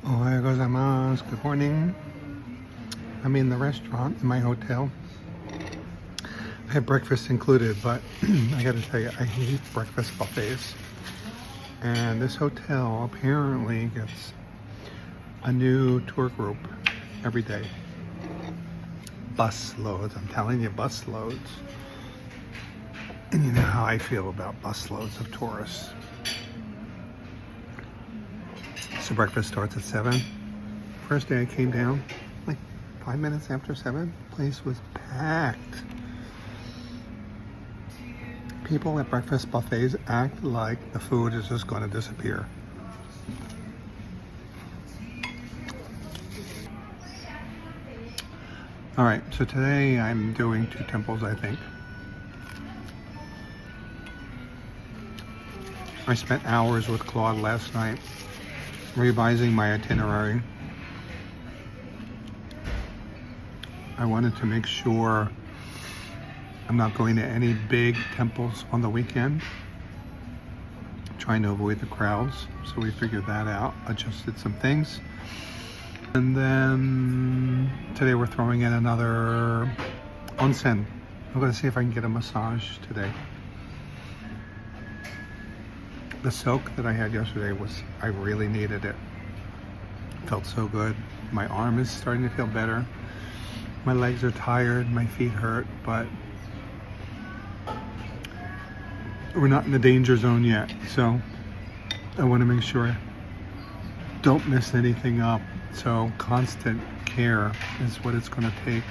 Ohayou gozaimasu. Good morning. I'm in the restaurant in my hotel. I have breakfast included, but I gotta tell you, I hate breakfast buffets. And this hotel apparently gets a new tour group every day. Bus loads, I'm telling you, bus loads. And you know how I feel about bus loads of tourists. So breakfast starts at 7. First day I came down, like 5 minutes after 7, place was packed. People at breakfast buffets act like the food is just going to disappear. All right, so today I'm doing 2 temples, I think. I spent hours with Claude last night revising my itinerary. I wanted to make sure I'm not going to any big temples on the weekend, trying to avoid the crowds. So we figured that out, adjusted some things. And then today we're throwing in another onsen. I'm going to see if I can get a massage today. The soak that I had yesterday I really needed it. Felt so good. My arm is starting to feel better. My legs are tired, my feet hurt, but we're not in the danger zone yet. So I want to make sure I don't mess anything up. So constant care is what it's going to take.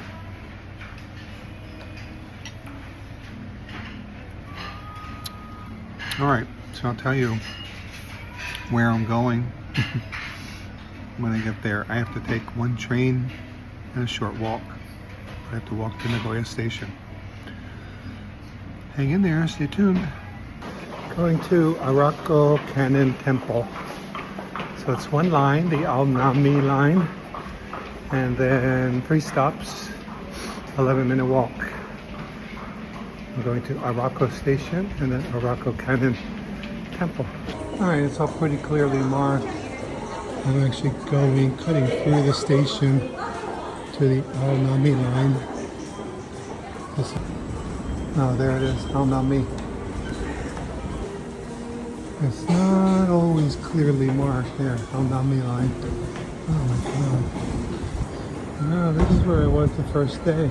All right, so I'll tell you where I'm going when I get there. I have to take 1 train and a short walk. I have to walk to Nagoya station. Hang in there, stay tuned. Going to Arako Kannon Temple. So it's 1 line, the Aonami line, and then 3 stops, 11-minute walk. I'm going to Arako Station and then Arako Kannon Temple. Alright, it's all pretty clearly marked. I'm actually cutting through the station to the Aonami line. Oh, there it is, Aonami. It's not always clearly marked there, Aonami line. Oh my god. No, this is where I was the first day.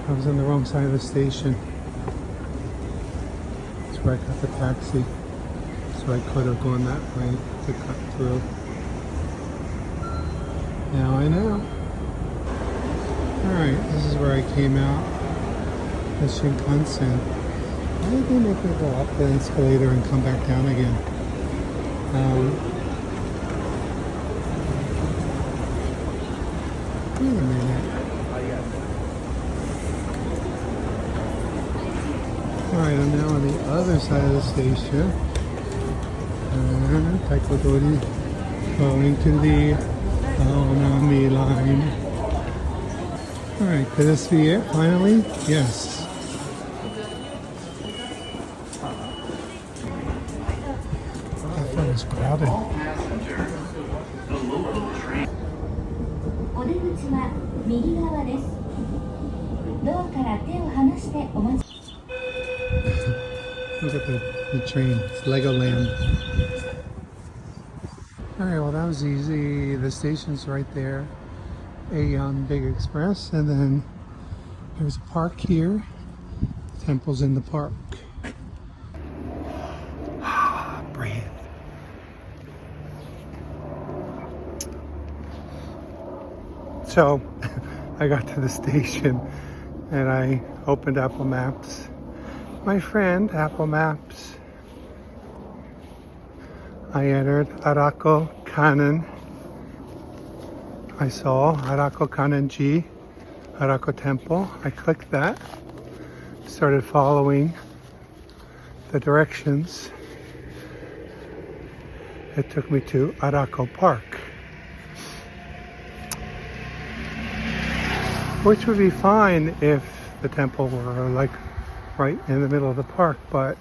I was on the wrong side of the station. That's where I got the taxi. So I could have gone that way to cut through. Now I know. Alright, this is where I came out. The Shinkansen. Why did they make me go up the escalator and come back down again? Wait a minute. Alright, I'm now on the other side of the station. Taikodori, going to the Aonami line. Alright, could this be it finally? Yes. It's crowded. Look at the train. It's Legoland. Alright, well that was easy. The station's right there. Aeon Big Express. And then there's a park here. The temple's in the park. Breathe. So I got to the station and I opened Apple Maps. My friend, Apple Maps. I entered Arako Kannon. I saw Arako Kannon-ji, Arako Temple. I clicked that, started following the directions. It took me to Arako Park, which would be fine if the temple were like right in the middle of the park, but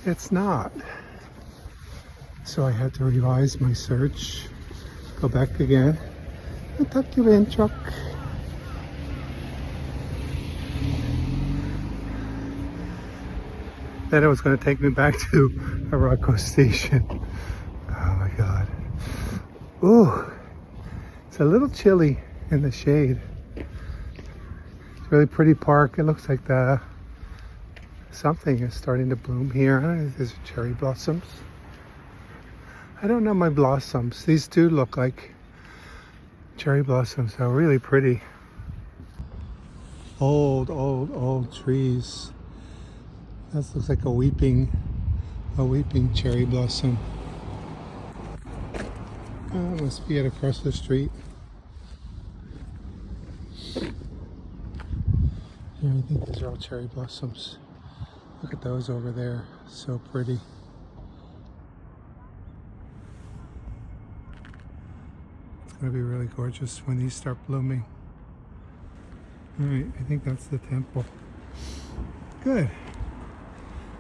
it's not. So I had to revise my search. Go back again. Tuck you in, truck. Then it was going to take me back to Arako Station. Oh my God. Ooh, it's a little chilly in the shade. It's a really pretty park. It looks like something is starting to bloom here. I don't know if these are cherry blossoms. I don't know my blossoms. These do look like cherry blossoms. They're really pretty. Old trees. That looks like a weeping cherry blossom. Oh, it must be at across the street. Yeah, I think these are all cherry blossoms. Look at those over there. So pretty. It's going to be really gorgeous when these start blooming. Alright, I think that's the temple. Good.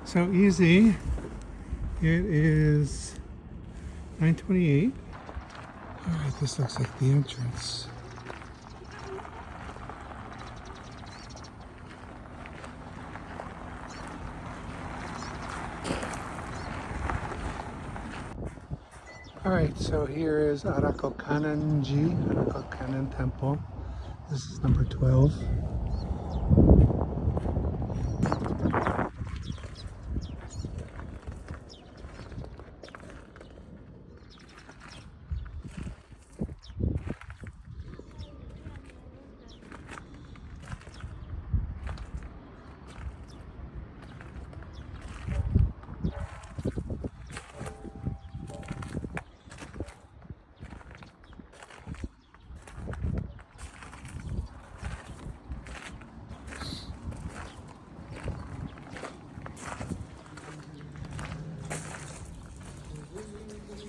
So easy. It is 9:28. Alright, this looks like the entrance. Alright, so here is Arako Kannon Arako Kannon Temple. This is number 12.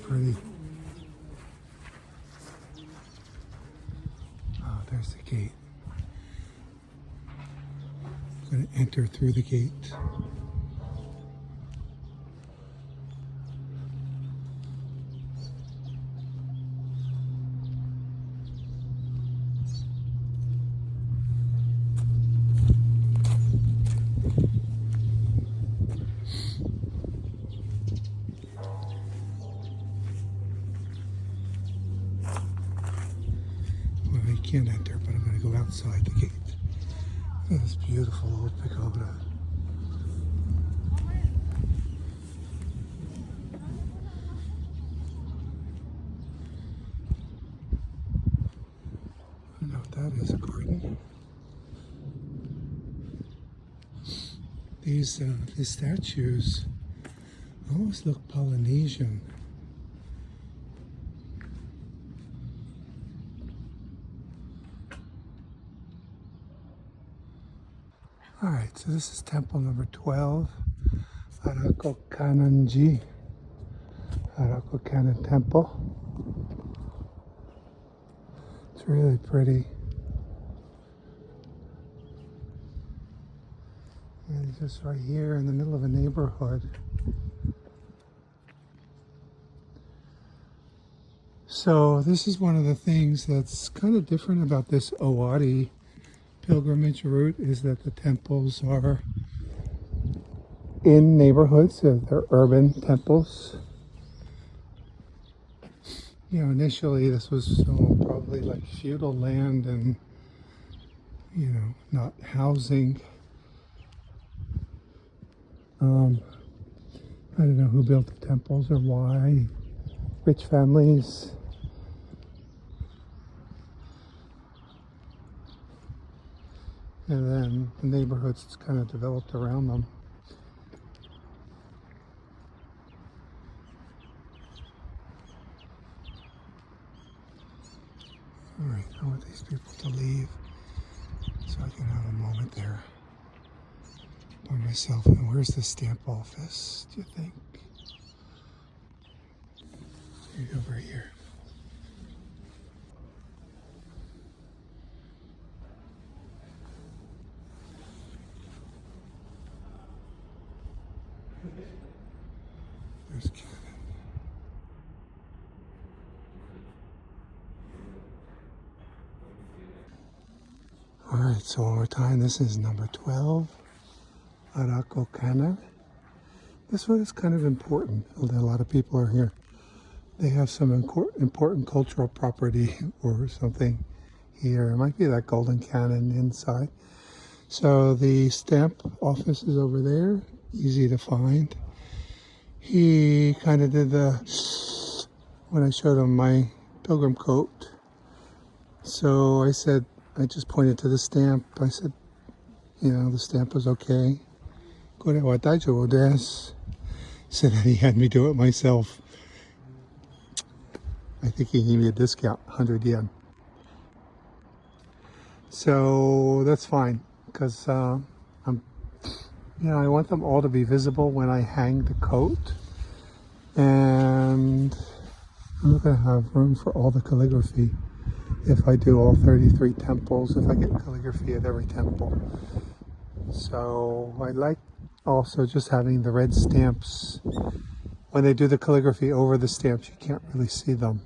Pretty. Oh, there's the gate. I'm going to enter through the gate. I can't enter, but I'm going to go outside the gate. Look at this beautiful old pagoda. I don't know what that is, a garden. These statues almost look Polynesian. Alright, so this is temple number 12, Arako Kannon Arako Kannon Temple. It's really pretty. And it's just right here in the middle of a neighborhood. So this is one of the things that's kind of different about this Owari pilgrimage route, is that the temples are in neighborhoods, so they're urban temples. You know, initially this was probably like feudal land and, you know, not housing. I don't know who built the temples or why. Rich families. And then the neighborhoods kind of developed around them. All right, I want these people to leave so I can have a moment there by myself. And where's the stamp office, do you think? Maybe over here. There's Cannon. All right, so one more time. This is number 12, Arako Kannon. This one is kind of important. A lot of people are here. They have some important cultural property or something here. It might be that golden cannon inside. So the stamp office is over there, easy to find. He kind of did when I showed him my pilgrim coat. So I said, I just pointed to the stamp. I said, the stamp was okay. He said that he had me do it myself. I think he gave me a discount, 100 yen. So that's fine, because I want them all to be visible when I hang the coat. And I'm not going to have room for all the calligraphy if I do all 33 temples, if I get calligraphy at every temple. So I like also just having the red stamps. When they do the calligraphy over the stamps, you can't really see them.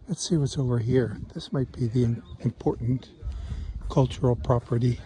Let's see what's over here. This might be the important cultural property.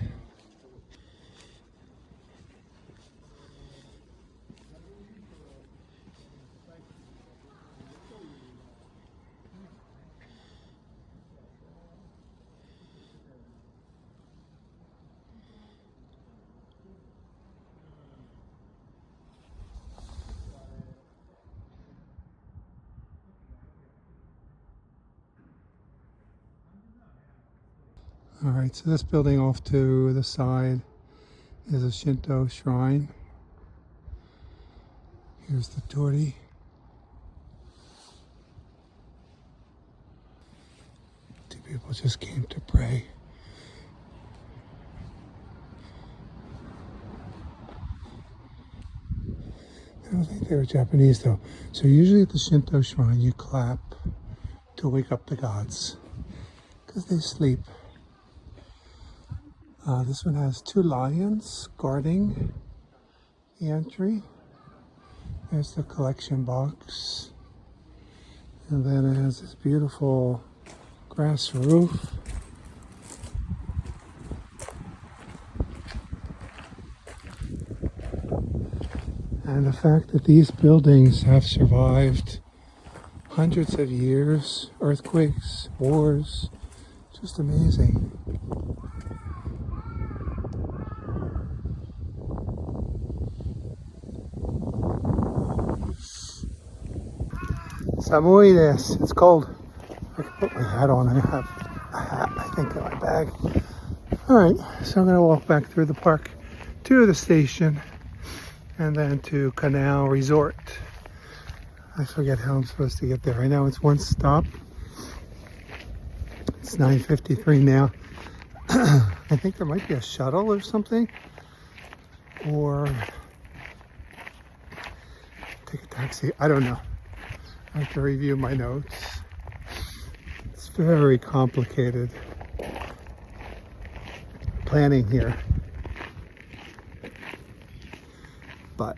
All right, so this building off to the side is a Shinto shrine. Here's the torii. Two people just came to pray. I don't think they were Japanese though. So usually at the Shinto shrine you clap to wake up the gods because they sleep. This one has two lions guarding the entry. There's the collection box. And then it has this beautiful grass roof. And the fact that these buildings have survived hundreds of years, earthquakes, wars, just amazing. Samui desu. It's cold. I can put my hat on. I have a hat, I think, in my bag. Alright, so I'm going to walk back through the park to the station and then to Canal Resort. I forget how I'm supposed to get there. I know it's one stop. It's 9:53 now. I think there might be a shuttle or something. Or take a taxi. I don't know. I have to review my notes. It's very complicated planning here. But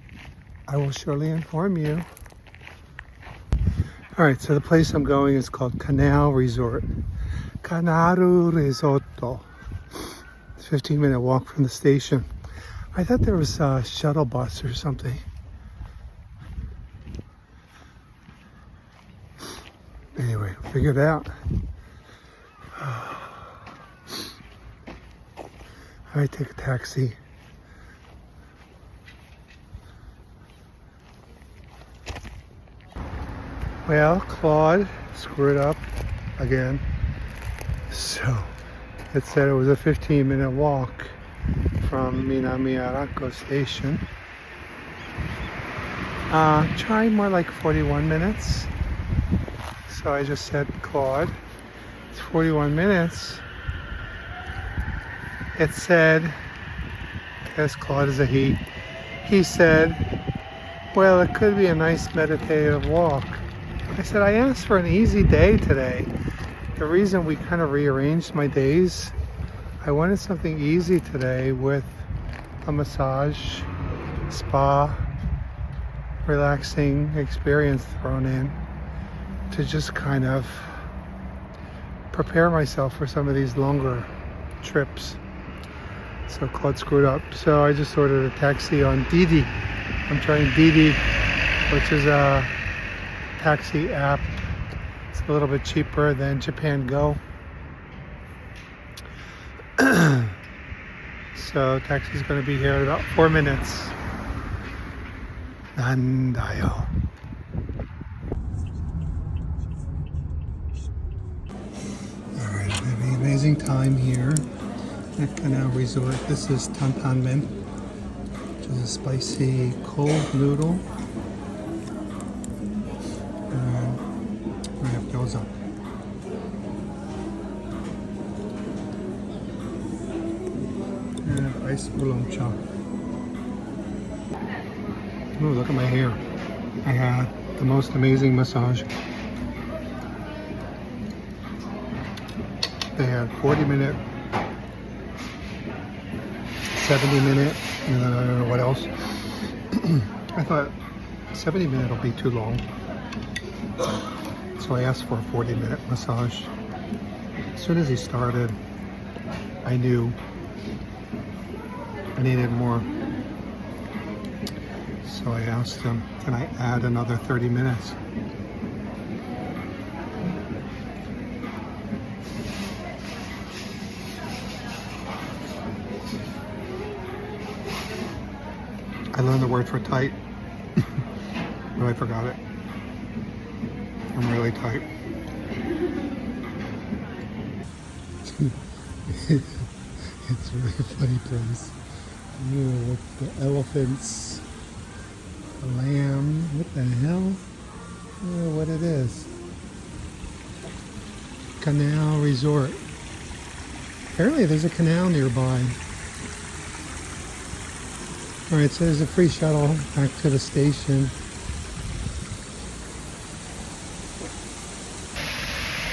I will surely inform you. Alright, so the place I'm going is called Canal Resort. Canal Resort. It's a 15-minute walk from the station. I thought there was a shuttle bus or something. Anyway, figure it out. I take a taxi. Well, Claude screwed up again. So it said it was a 15-minute walk from Minami Arako station. Try more like 41 minutes. So I just said, Claude, it's 41 minutes. It said, as Claude is a he, he said, well, it could be a nice meditative walk. I said, I asked for an easy day today. The reason we kind of rearranged my days, I wanted something easy today with a massage, spa, relaxing experience thrown in to just kind of prepare myself for some of these longer trips. So Claude screwed up. So I just ordered a taxi on Didi. I'm trying Didi, which is a taxi app. It's a little bit cheaper than Japan Go. So taxi's going to be here in about 4 minutes. Nandayo. Alright, I'm having an amazing time here at Canal Resort. This is tantanmen, which is a spicy cold noodle. And we have gyoza. And ice oolong cha. Oh, look at my hair. I had the most amazing massage. They had 40-minute, 70-minute, and then I don't know what else. I thought 70-minute will be too long. So I asked for a 40-minute massage. As soon as he started, I knew I needed more. So I asked him, can I add another 30 minutes? I learned the word for tight, but I forgot it. I'm really tight. It's a really funny place. Ooh, with the elephants, the lamb, what the hell? Oh, what it is. Canal Resort. Apparently there's a canal nearby. Alright, so there's a free shuttle back to the station.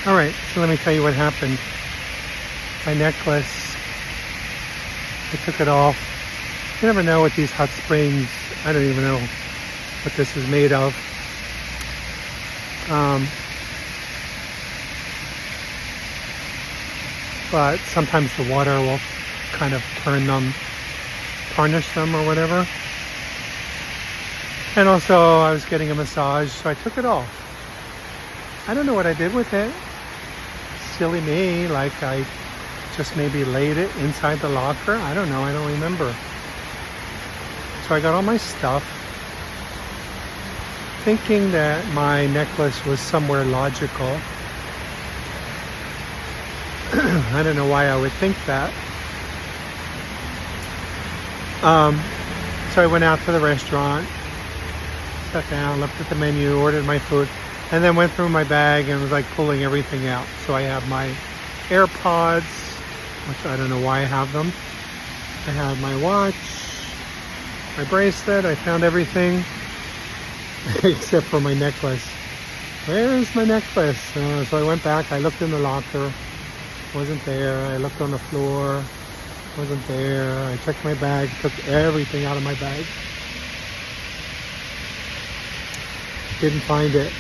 Alright, so let me tell you what happened. My necklace, I took it off. You never know with these hot springs. I don't even know what this is made of. But sometimes the water will kind of turn them, tarnish them or whatever. And also I was getting a massage, so I took it off. I don't know what I did with it. Silly me, like I just maybe laid it inside the locker. I don't know, I don't remember. So I got all my stuff, thinking that my necklace was somewhere logical. I don't know why I would think that. So I went out to the restaurant, sat down, looked at the menu, ordered my food, and then went through my bag and was like pulling everything out. So I have my AirPods, which I don't know why I have them. I have my watch, my bracelet. I found everything except for my necklace. Where's my necklace? So I went back, I looked in the locker, wasn't there. I looked on the floor, wasn't there. I checked my bag, took everything out of my bag. Didn't find it.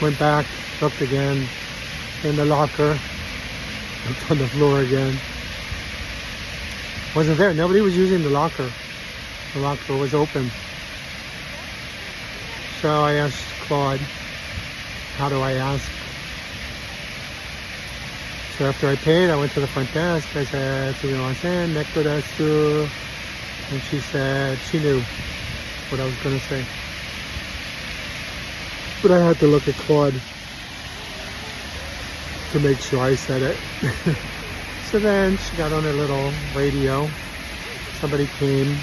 Went back, looked again in the locker, looked on the floor again. Wasn't there. Nobody was using the locker. The locker was open. So I asked Claude, how do I ask? So after I paid, I went to the front desk. I said, "Sumimasen, neko desu." And she said she knew what I was going to say. But I had to look at Claude to make sure I said it. So then she got on her little radio. Somebody came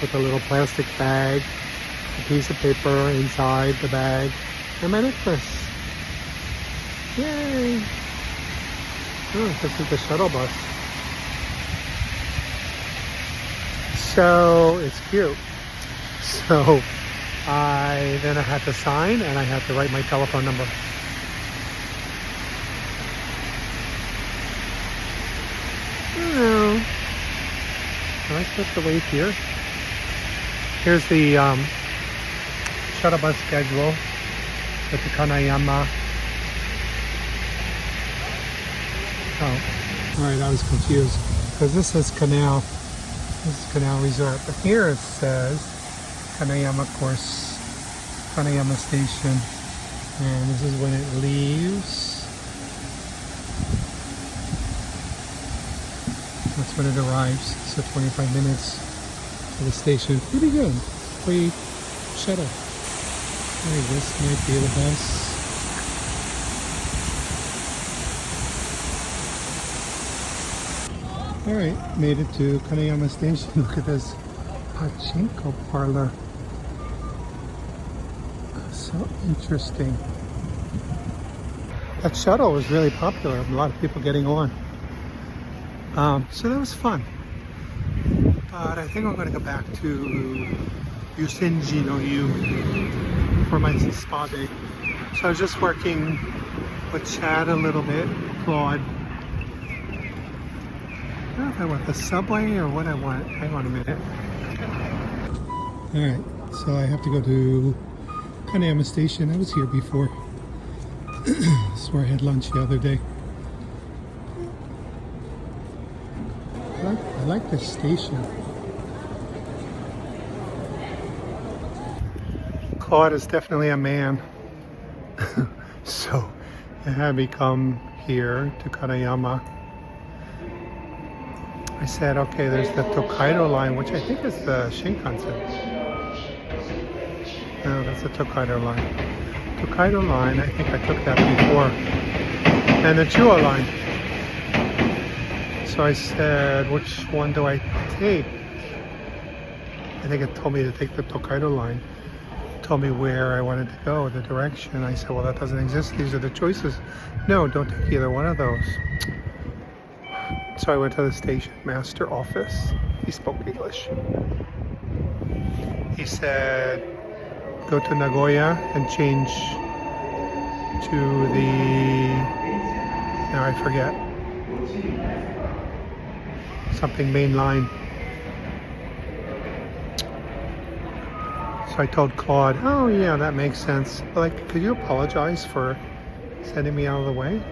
with a little plastic bag, a piece of paper inside the bag, and my necklace. Yay! Oh, this is the shuttle bus. So it's cute. So I had to sign and I had to write my telephone number. Oh, am I supposed to wait here? Here's the shuttle bus schedule with the Kanayama Oh, all right, I was confused because this is Canal. This is Canal Resort, but here it says Kanayama course, Kanayama station, and this is when it leaves. That's when it arrives. So 25 minutes to the station. Pretty good. Free shuttle. Hey, this might be the bus. Alright, made it to Kanayama Station. Look at this pachinko parlor. So interesting. That shuttle was really popular. A lot of people getting on. So that was fun. But I think I'm going to go back to Yusenji no Yu for my spa day. So I was just working with Chad a little bit, Claude. I don't know if I want the subway or what I want. Hang on a minute. Alright, so I have to go to Kanayama Station. I was here before. This is where I had lunch the other day. I like this station. Claude is definitely a man. So I had me come here to Kanayama. I said, okay, there's the Tokaido line, which I think is the Shinkansen. No, that's the Tokaido line. Tokaido line, I think I took that before. And the Chuo line. So I said, which one do I take? I think it told me to take the Tokaido line. It told me where I wanted to go, the direction. I said, well, that doesn't exist. These are the choices. No, don't take either one of those. So I went to the station master office. He spoke English. He said, go to Nagoya and change to the, now I forget, something main line. So I told Claude, oh yeah, that makes sense. Like, could you apologize for sending me out of the way?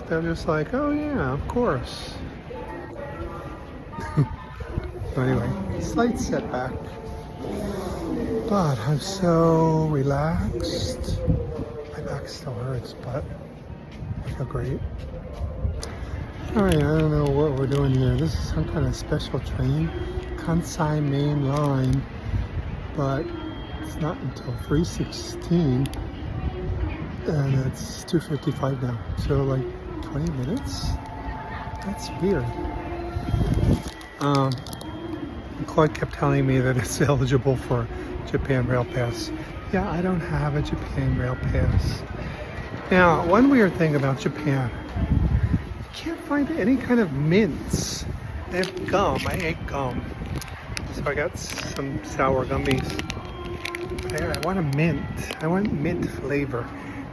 They're just like, oh yeah, of course. So anyway, slight setback. But I'm so relaxed. My back still hurts, but I feel great. Alright, I don't know what we're doing here. This is some kind of special train. Kansai main line. But it's not until 3:16. And it's 2:55 now, so like 20 minutes? That's weird. Claude kept telling me that it's eligible for Japan Rail Pass. Yeah, I don't have a Japan Rail Pass. Now, one weird thing about Japan, you can't find any kind of mints. They have gum. I ate gum. So I got some sour gummies. I want a mint. I want mint flavor.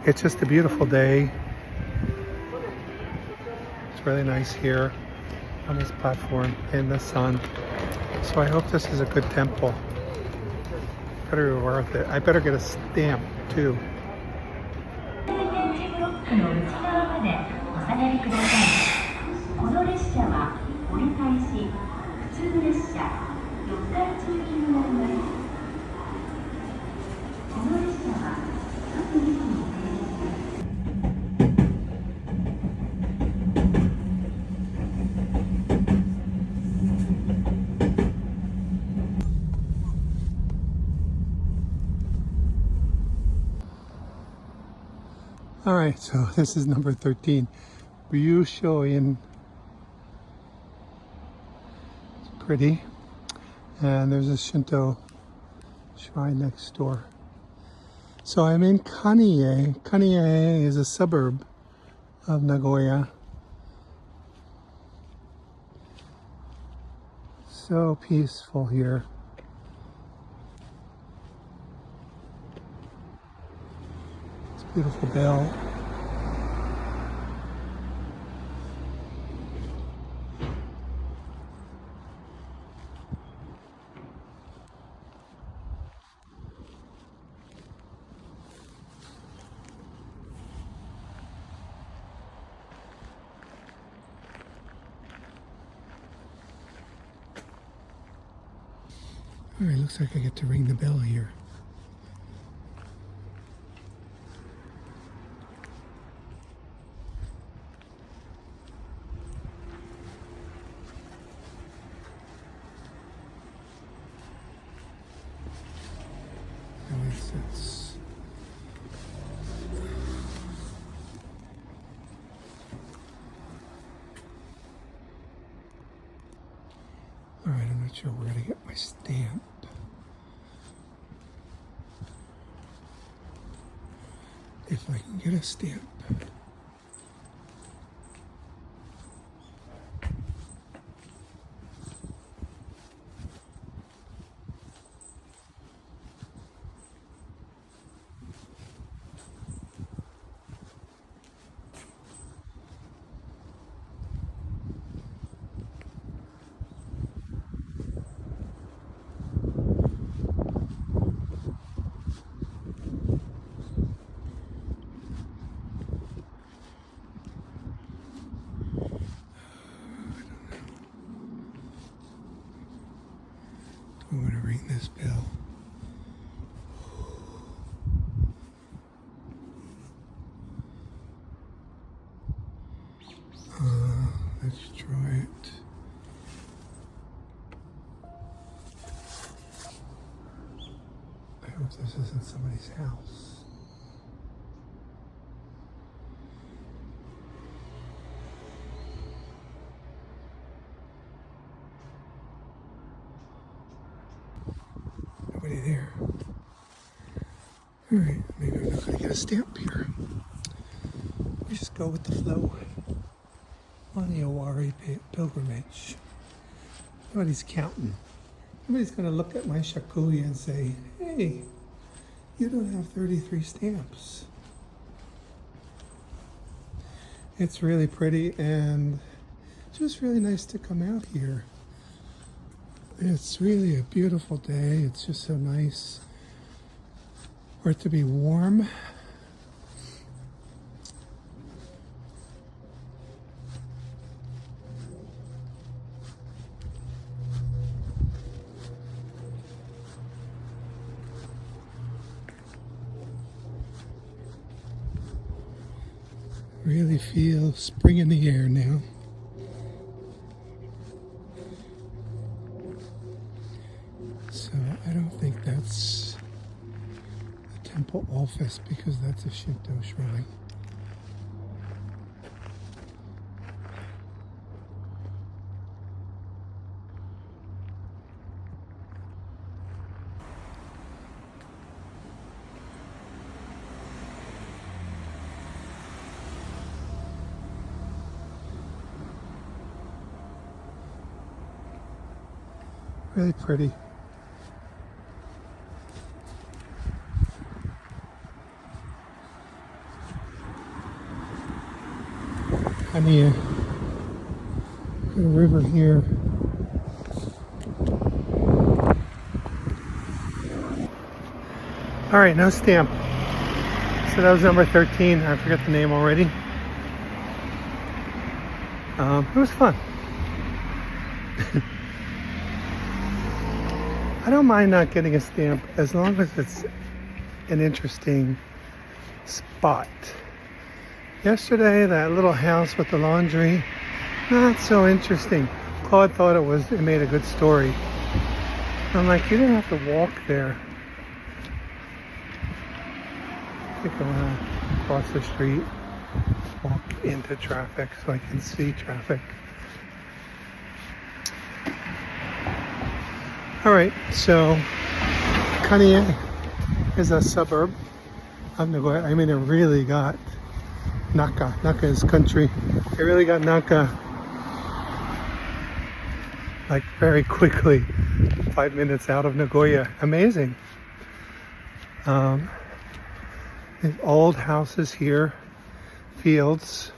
It's just a beautiful day. It's really nice here on this platform in the sun. So I hope this is a good temple. Better be worth it. I better get a stamp too. All right, so this is number 13, Ryusho-in. It's pretty, and there's a Shinto shrine next door. So I'm in Kanie. Kanie is a suburb of Nagoya. So peaceful here. It's a beautiful bell. Alright, looks like I get to ring the bell here. That makes sense. Alright, I'm not sure where to get my stamp. If I can get a stamp. I'm going to ring this bell. Let's try it. I hope this isn't somebody's house. Nobody there. Alright, maybe I'm not going to get a stamp here. We just go with the flow on the Owari pilgrimage. Nobody's counting. Nobody's going to look at my shakuya and say, hey, you don't have 33 stamps. It's really pretty and it's just really nice to come out here. It's really a beautiful day. It's just so nice for it to be warm. Really feel spring in the air now. So I don't think that's the temple office because that's a Shinto shrine. Really pretty. I mean, got a river here. All right, no stamp. So that was number 13. I forget the name already. It was fun. I don't mind not getting a stamp as long as it's an interesting spot. Yesterday, that little house with the laundry, not so interesting. Claude thought it made a good story. I'm like, you didn't have to walk there. I think I want to cross the street, walk into traffic so I can see traffic. All right, so Kanye is a suburb of Nagoya. I mean, it really got Naka. Naka is country. It really got Naka like very quickly. 5 minutes out of Nagoya. Amazing. Old houses here, fields.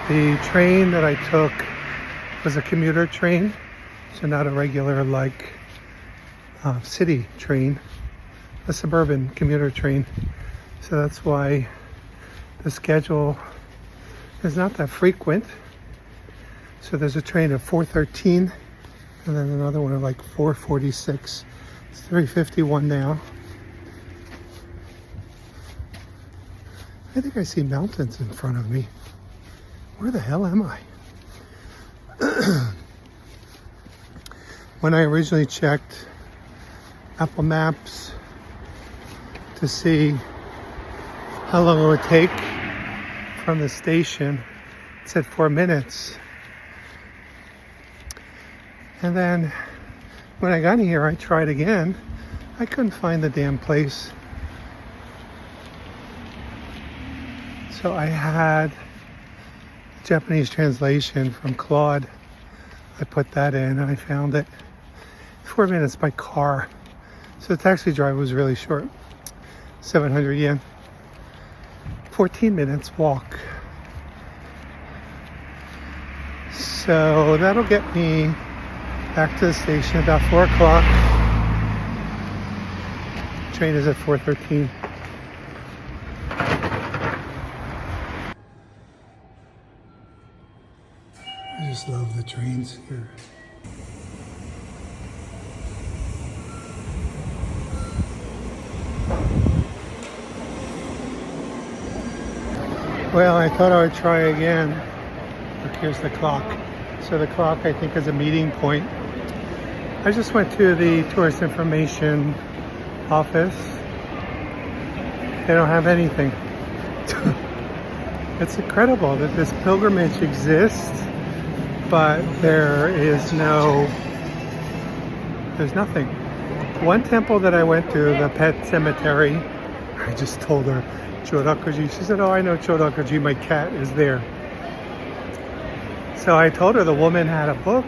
The train that I took was a commuter train, so not a regular like city train, a suburban commuter train. So that's why the schedule is not that frequent. So there's a train at 4:13 and then another one at like 4:46. It's 3:51 now. I think I see mountains in front of me. Where the hell am I? When I originally checked Apple Maps to see how long it would take from the station, it said 4 minutes. And then when I got here, I tried again. I couldn't find the damn place. So I had Japanese translation from Claude. I put that in and I found it. 4 minutes by car. So the taxi drive was really short. 700 yen. 14 minutes walk. So that'll get me back to the station about 4 o'clock. Train is at 4:13. I just love the trains here. Well, I thought I would try again. Look, here's the clock. So the clock, I think, is a meeting point. I just went to the tourist information office. They don't have anything. It's incredible that this pilgrimage exists, but there's nothing. One temple that I went to, the pet cemetery, I just told her, Chorakuji. She said, oh, I know Chorakuji, my cat is there. So I told her the woman had a book.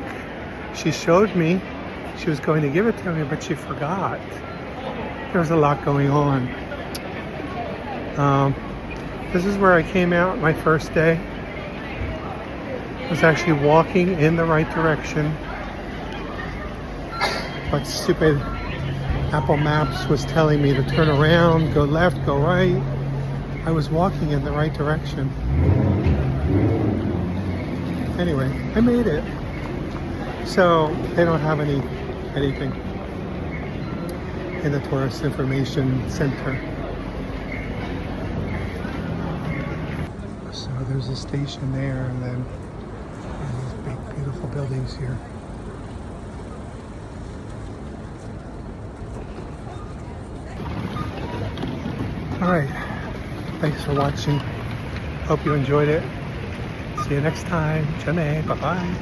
She showed me. She was going to give it to me, but she forgot. There was a lot going on. This is where I came out my first day. I was actually walking in the right direction. But stupid Apple Maps was telling me to turn around, go left, go right. I was walking in the right direction. Anyway, I made it. So they don't have anything in the tourist information center. So there's a station there, and then these big, beautiful buildings here. All right. Thanks for watching. Hope you enjoyed it. See you next time. Bye-bye.